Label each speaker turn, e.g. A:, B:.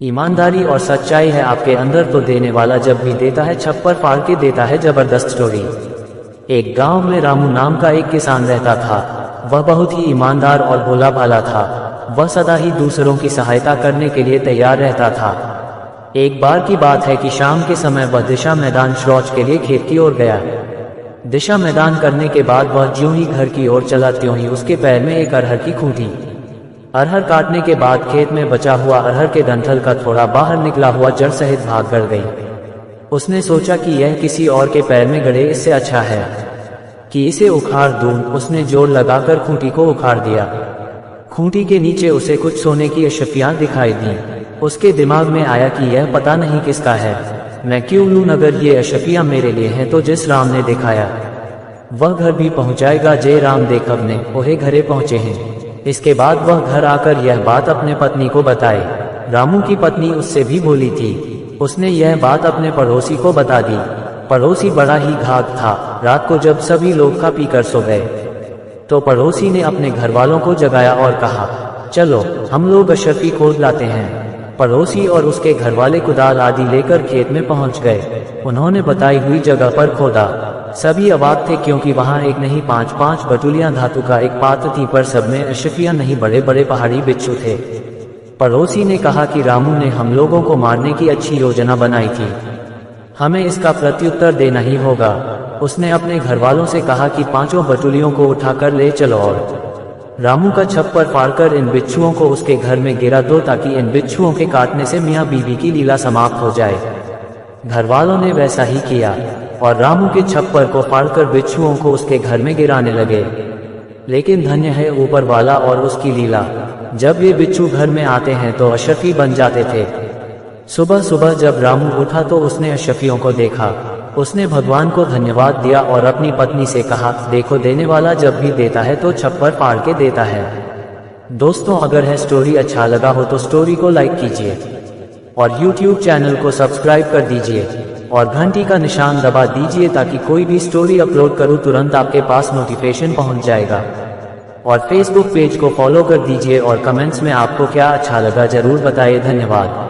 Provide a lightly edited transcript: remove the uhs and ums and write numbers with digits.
A: ईमानदारी और सच्चाई है आपके अंदर तो देने वाला जब भी देता है छप्पर फाड़ के देता है। जबरदस्त स्टोरी। एक गांव में रामू नाम का एक किसान रहता था। वह बहुत ही ईमानदार और भोला भाला था। वह सदा ही दूसरों की सहायता करने के लिए तैयार रहता था। एक बार की बात है कि शाम के समय वह दिशा मैदान शौच के लिए खेत की ओर गया। दिशा मैदान करने के बाद वह ज्यों ही घर की ओर चला त्यों ही उसके पैर में एक अरहर की खूंटी। अरहर काटने के बाद खेत में बचा हुआ अरहर के डंठल का थोड़ा बाहर निकला हुआ जड़ सहित भाग कर गई। उसने सोचा कि यह किसी और के पैर में गड़े इससे अच्छा है कि इसे उखाड़ दूं। उसने जोर लगाकर खूंटी को उखाड़ दिया। खूंटी के नीचे उसे कुछ सोने की अशफियां दिखाई दी। उसके दिमाग में आया कि यह पता नहीं किसका है, मैं क्यों लूं, अगर ये अशफियां मेरे लिए हैं तो जिस राम ने दिखाया वह घर भी पहुंचाएगा। जय राम देख अपने ओहे घरे पहुंचे हैं। इसके बाद वह घर आकर यह बात अपने पत्नी को बताई। रामू की पत्नी उससे भी बोली थी। उसने यह बात अपने पड़ोसी को बता दी। पड़ोसी बड़ा ही घाघ था। रात को जब सभी लोग खा पी कर सो गए तो पड़ोसी ने अपने घर वालों को जगाया और कहा, चलो हम लोग अशरफी खोद लाते हैं। पड़ोसी और उसके घर वाले कुदाल आदि लेकर खेत में पहुंच गए। उन्होंने बताई हुई जगह पर खोदा। सभी अवाक थे क्योंकि वहां एक नहीं 5-5 बटुलियां धातु का एक पात्र थी, पर सब में अशफियां नहीं बड़े बड़े पहाड़ी बिच्छू थे। पड़ोसी ने कहा कि रामू ने हम लोगों को मारने की अच्छी योजना बनाई थी, हमें इसका प्रत्युत्तर देना ही होगा। उसने अपने घर वालों से कहा कि 5 बटुलियों को उठाकर ले चलो और रामू का छप्पर फाड़कर इन बिच्छुओं को उसके घर में गिरा दो, ताकि इन बिच्छुओं के काटने से मियाँ बीवी की लीला समाप्त हो जाए। घर वालों ने वैसा ही किया और रामू के छप्पर को फाड़कर बिच्छुओं को उसके घर में गिराने लगे। लेकिन धन्य है ऊपर वाला और उसकी लीला, जब ये बिच्छू घर में आते हैं तो अशफी बन जाते थे। सुबह सुबह जब रामू उठा तो उसने अशफियों को देखा। उसने भगवान को धन्यवाद दिया और अपनी पत्नी से कहा, देखो देने वाला जब भी देता है तो छप्पर फाड़ के देता है। दोस्तों, अगर है स्टोरी अच्छा लगा हो तो स्टोरी को लाइक कीजिए और YouTube चैनल को सब्सक्राइब कर दीजिए और घंटी का निशान दबा दीजिए ताकि कोई भी स्टोरी अपलोड करूं तुरंत आपके पास नोटिफिकेशन पहुंच जाएगा। और Facebook पेज को फॉलो कर दीजिए और कमेंट्स में आपको क्या अच्छा लगा जरूर बताइए। धन्यवाद।